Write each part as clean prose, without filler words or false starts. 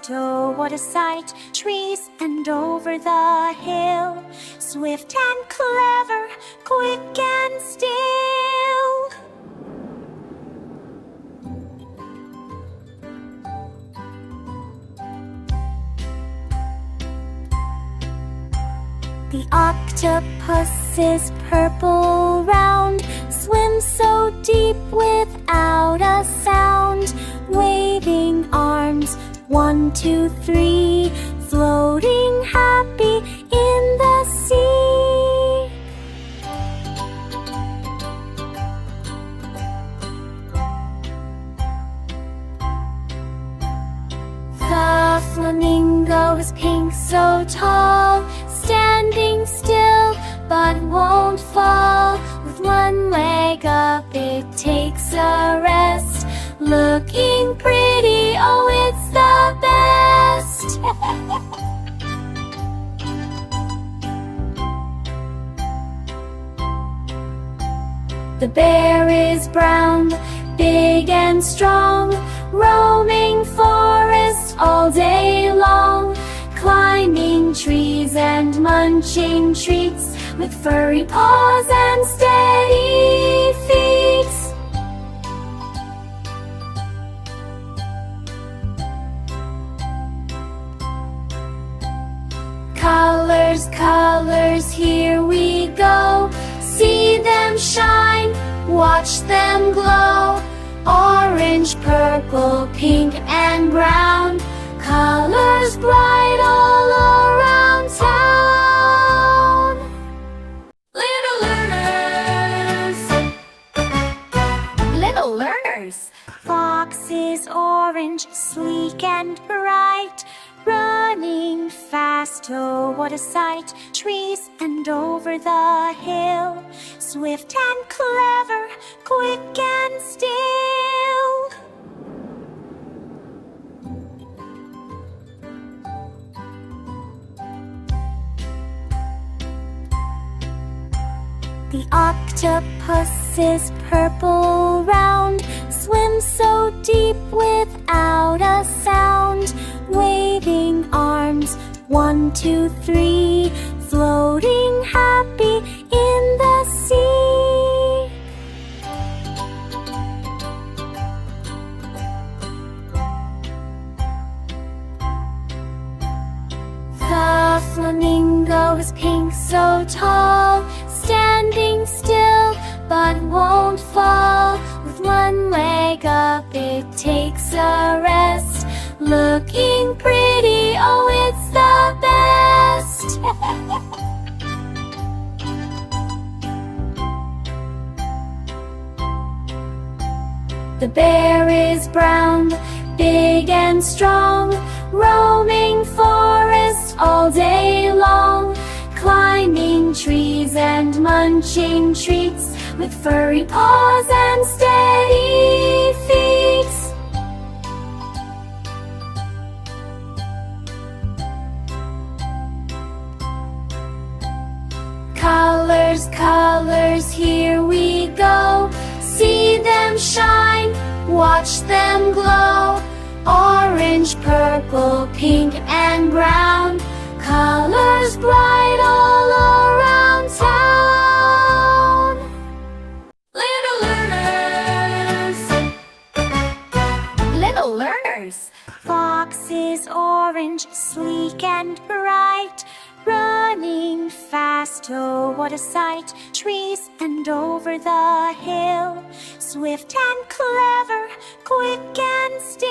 fast, oh what a sight! Trees and over the hill, swift and clever, quick and still. The octopus is purple round, swims so deep without a sound, waving arms, 1, 2, 3, floating happy in the sea. The flamingo is pink so tall, standing still but won't fall. With one leg up it takes a rest, looking pretty, oh it's the best. The bear is brown, big and strong, roaming forests all day long, climbing trees and munching treats with furry paws and steady feet. Colors, colors, here we go. See them shine, watch them glow. Orange, purple, pink and brown, colors bright all around town. Little learners, little learners. Fox is orange, sleek and bright, running fast, oh what a sight! Trees and over the hill, swift and clever, quick and still. The octopus is purple round, swims so deep without a sound, waving arms, 1, 2, 3, floating happy in the sea. The flamingo is pink so tall, standing still but won't fall. With one leg up it takes a rest, looking pretty, oh it's the best. The bear is brown, big and strong, roaming forests all day long, climbing trees and munching treats with furry paws and steady feet. Colors, colors, here we go. See them shine, watch them glow. Orange, purple, pink and brown, colors bright all around town. Little learners, little learners. Fox is orange, sleek and bright, running fast, oh what a sight! Trees and over the hill, swift and clever, quick and still.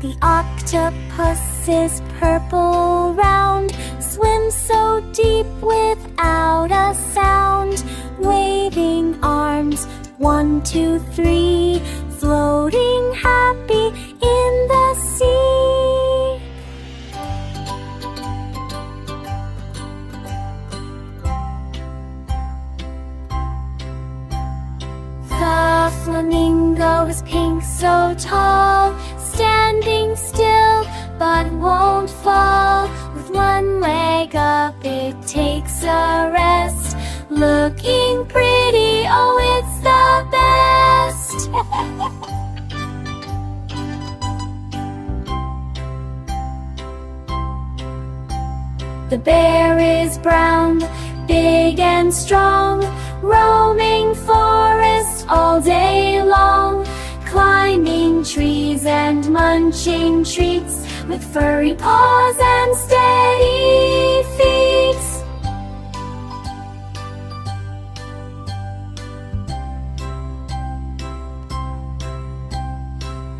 The octopus is purple round, swims so deep without a sound, waving arms, 1, 2, 3, floating happy in the sea. The flamingo is pink so tall, standing still but won't fall. With one leg up, it takes a rest. Looking pretty, oh, it's the best. The bear is brown, big and strong, roaming forests all day long, climbing trees and munching treats with furry paws and steady feet.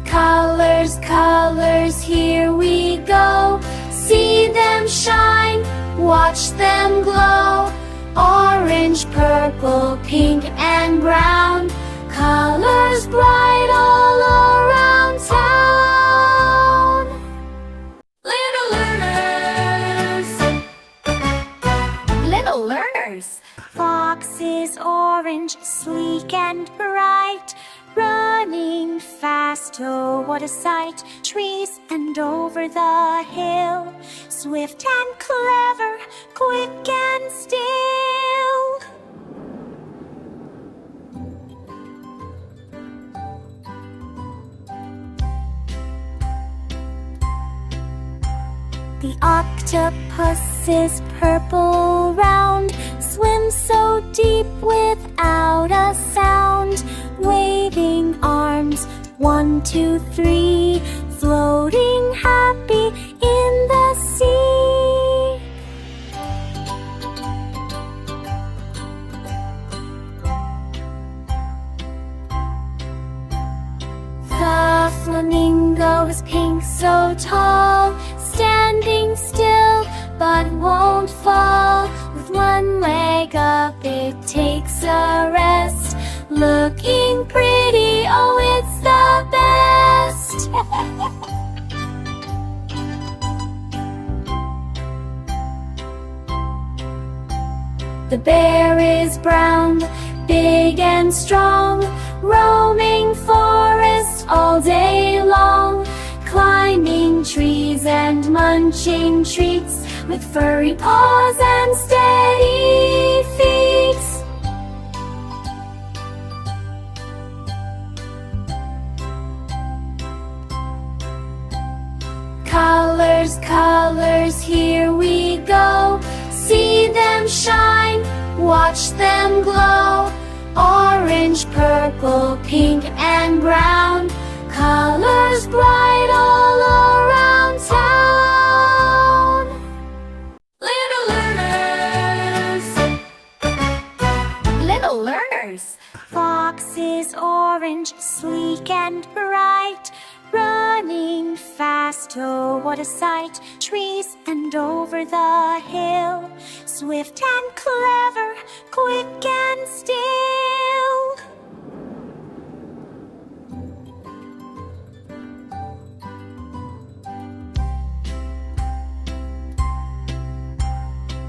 Colors, colors, here we go. See them shine, watch them glow. Orange, purple, pink, and brown. Colors bright all around town. Little learners, little learners. Fox is orange, sleek and bright, running fast, oh, what a sight. Trees and over the hill, swift and clever, quick and still. The octopus is purple round, swims so deep without a sound, waving arms, 1, 2, 3, floating happy in the sea. The flamingo is pink so tall, standing still but won't fall. With one leg up, it takes a rest. Looking pretty, oh, it's the best. The bear is brown, big and strong, roaming forests all day long, climbing trees and munching treats with furry paws and steady feet. Colors, colors, here we go. See them shine, watch them glow. Orange, purple, pink, and brown. Colors bright all around town. Little learners, little learners. Fox is orange, sleek and bright, running fast, oh, what a sight. Trees and over the hill, swift and clever, quick and still.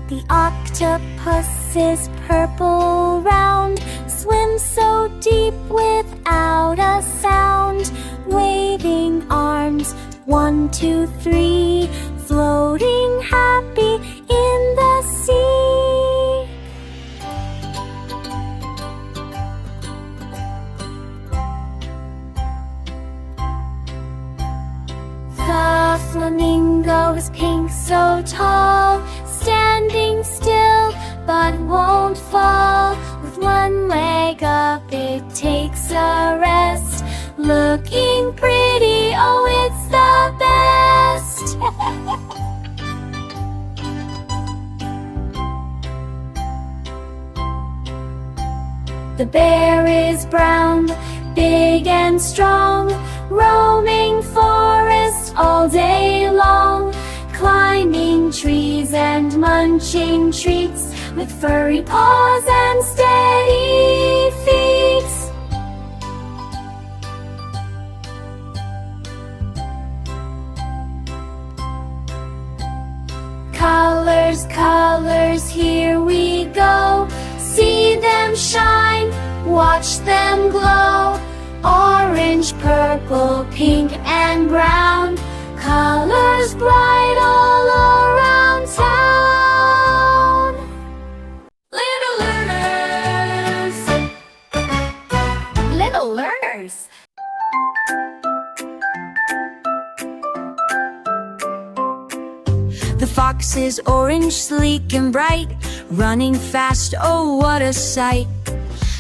The octopus is purple round, swims so deep without a sound, waving arms, 1, 2, 3, floating happy in the sea. The flamingo is pink so tall, standing still but won't fall. With one leg up, it takes a rest. Looking pretty, oh, it's the best. The bear is brown, big and strong, roaming forests all day long, climbing trees and munching treats with furry paws and steady feet. Colors, colors, here we go. See them shine, watch them glow. Orange, purple, pink, and brown. Colors bright all around The fox is orange, sleek and bright, running fast, oh what a sight.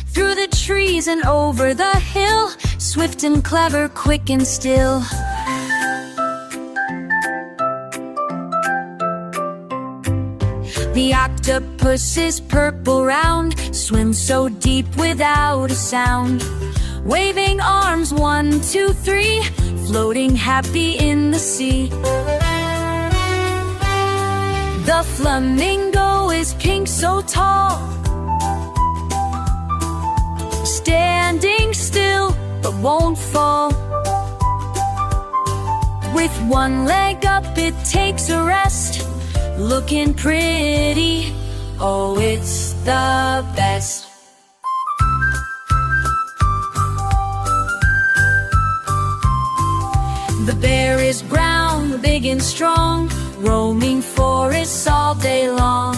Through the trees and over the hill, swift and clever, quick and still. The octopus is purple round, swims so deep without a sound. Waving arms, 1, 2, 3, floating happy in the sea. The flamingo is pink so tall, standing still but won't fall. With one leg up it takes a rest, looking pretty, oh it's the best. The bear is brown, big and strong, roaming forests all day long,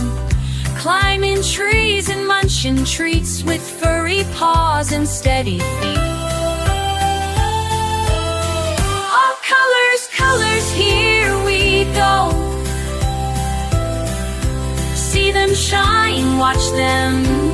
climbing trees and munching treats with furry paws and steady feet. All colors, colors, here we go. See them shine, watch them